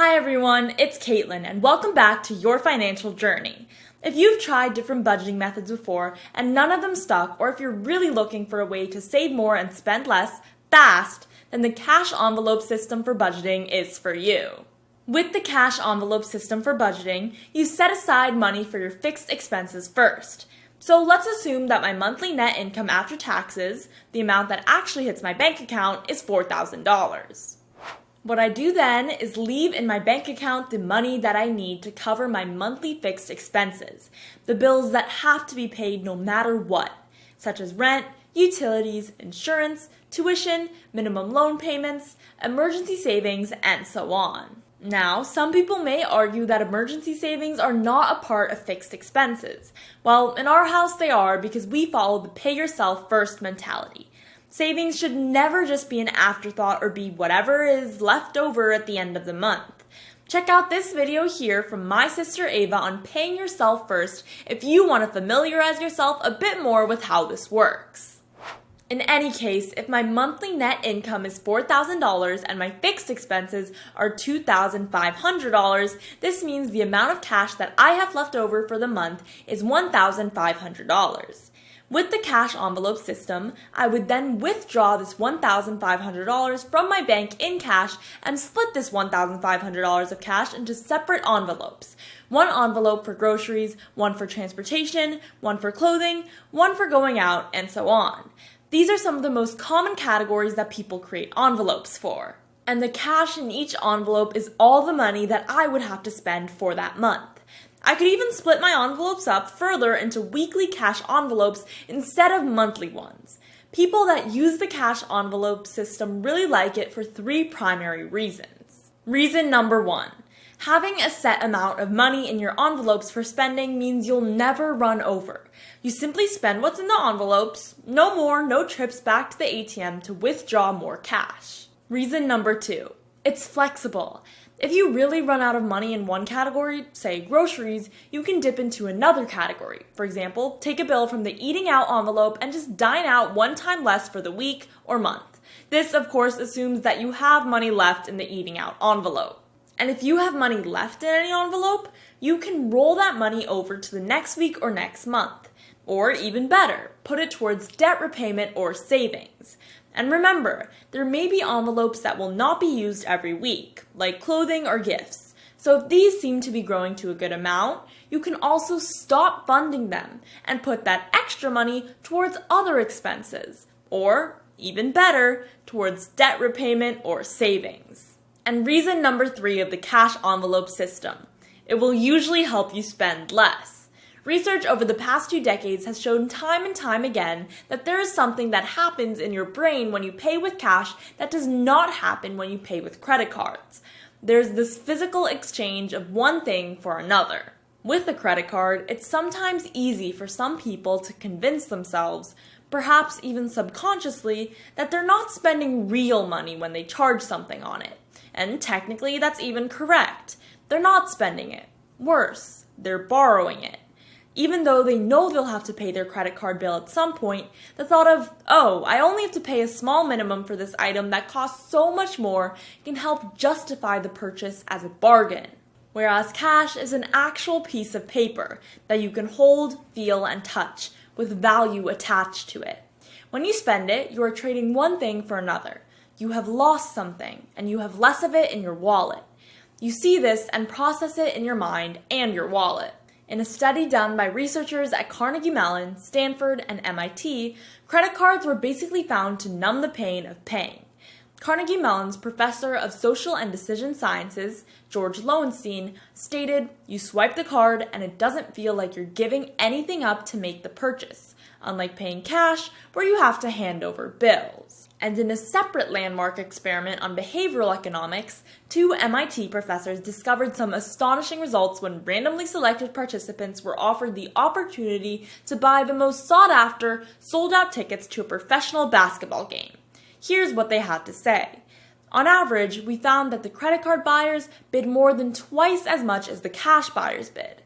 Hi everyone, it's Caitlin and welcome back to Your Financial Journey. If you've tried different budgeting methods before and none of them stuck, or if you're really looking for a way to save more and spend less fast, then the cash envelope system for budgeting is for you. With the cash envelope system for budgeting, you set aside money for your fixed expenses first. So let's assume that my monthly net income after taxes, the amount that actually hits my bank account, is $4,000. What I do then is leave in my bank account the money that I need to cover my monthly fixed expenses, the bills that have to be paid no matter what, such as rent, utilities, insurance, tuition, minimum loan payments, emergency savings, and so on. Now, some people may argue that emergency savings are not a part of fixed expenses. Well, in our house they are because we follow the pay yourself first mentality. Savings should never just be an afterthought or be whatever is left over at the end of the month. Check out this video here from my sister Ava on paying yourself first if you want to familiarize yourself a bit more with how this works. In any case, if my monthly net income is $4,000 and my fixed expenses are $2,500, this means the amount of cash that I have left over for the month is $1,500. With the cash envelope system, I would then withdraw this $1,500 from my bank in cash and split this $1,500 of cash into separate envelopes. One envelope for groceries, one for transportation, one for clothing, one for going out, and so on. These are some of the most common categories that people create envelopes for. And the cash in each envelope is all the money that I would have to spend for that month. I could even split my envelopes up further into weekly cash envelopes instead of monthly ones. People that use the cash envelope system really like it for three primary reasons. Reason number one, having a set amount of money in your envelopes for spending means you'll never run over. You simply spend what's in the envelopes, no more, no trips back to the ATM to withdraw more cash. Reason number two, it's flexible. If you really run out of money in one category, say groceries, you can dip into another category. For example, take a bill from the eating out envelope and just dine out one time less for the week or month. This, of course, assumes that you have money left in the eating out envelope. And if you have money left in any envelope, you can roll that money over to the next week or next month. Or even better, put it towards debt repayment or savings. And remember, there may be envelopes that will not be used every week, like clothing or gifts. So if these seem to be growing to a good amount, you can also stop funding them and put that extra money towards other expenses, or even better, towards debt repayment or savings. And reason number three of the cash envelope system, it will usually help you spend less. Research over the past 2 decades has shown time and time again that there is something that happens in your brain when you pay with cash that does not happen when you pay with credit cards. There's this physical exchange of one thing for another. With a credit card, it's sometimes easy for some people to convince themselves, perhaps even subconsciously, that they're not spending real money when they charge something on it. And technically, that's even correct. They're not spending it. Worse, they're borrowing it. Even though they know they'll have to pay their credit card bill at some point, the thought of, oh, I only have to pay a small minimum for this item that costs so much more can help justify the purchase as a bargain. Whereas cash is an actual piece of paper that you can hold, feel, and touch with value attached to it. When you spend it, you are trading one thing for another. You have lost something, and you have less of it in your wallet. You see this and process it in your mind and your wallet. In a study done by researchers at Carnegie Mellon, Stanford, and MIT, credit cards were basically found to numb the pain of paying. Carnegie Mellon's professor of social and decision sciences, George Lowenstein, stated, "You swipe the card and it doesn't feel like you're giving anything up to make the purchase, unlike paying cash where you have to hand over bills." And in a separate landmark experiment on behavioral economics, 2 MIT professors discovered some astonishing results when randomly selected participants were offered the opportunity to buy the most sought-after, sold-out tickets to a professional basketball game. Here's what they had to say. On average, we found that the credit card buyers bid more than twice as much as the cash buyers bid.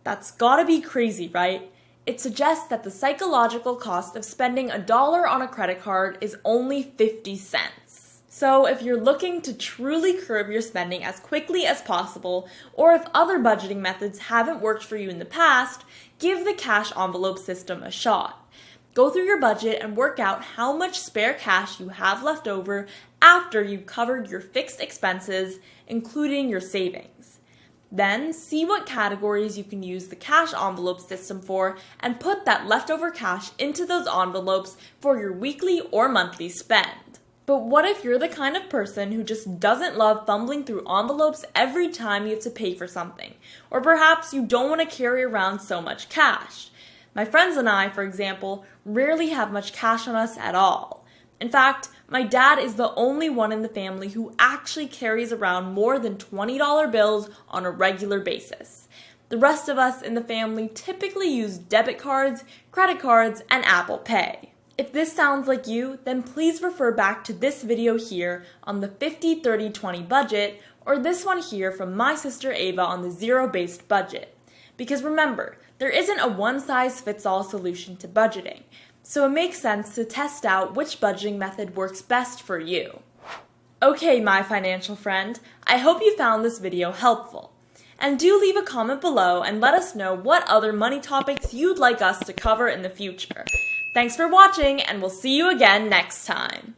That's gotta be crazy, right? It suggests that the psychological cost of spending $1 on a credit card is only 50 cents. So if you're looking to truly curb your spending as quickly as possible, or if other budgeting methods haven't worked for you in the past, give the cash envelope system a shot. Go through your budget and work out how much spare cash you have left over after you've covered your fixed expenses, including your savings. Then see what categories you can use the cash envelope system for and put that leftover cash into those envelopes for your weekly or monthly spend. But what if you're the kind of person who just doesn't love fumbling through envelopes every time you have to pay for something? Or perhaps you don't want to carry around so much cash. My friends and I, for example, rarely have much cash on us at all. In fact, my dad is the only one in the family who actually carries around more than $20 bills on a regular basis. The rest of us in the family typically use debit cards, credit cards, and Apple Pay. If this sounds like you, then please refer back to this video here on the 50-30-20 budget, or this one here from my sister Ava on the zero-based budget. Because remember, there isn't a one-size-fits-all solution to budgeting, so it makes sense to test out which budgeting method works best for you. Okay, my financial friend, I hope you found this video helpful. And do leave a comment below and let us know what other money topics you'd like us to cover in the future. Thanks for watching, and we'll see you again next time.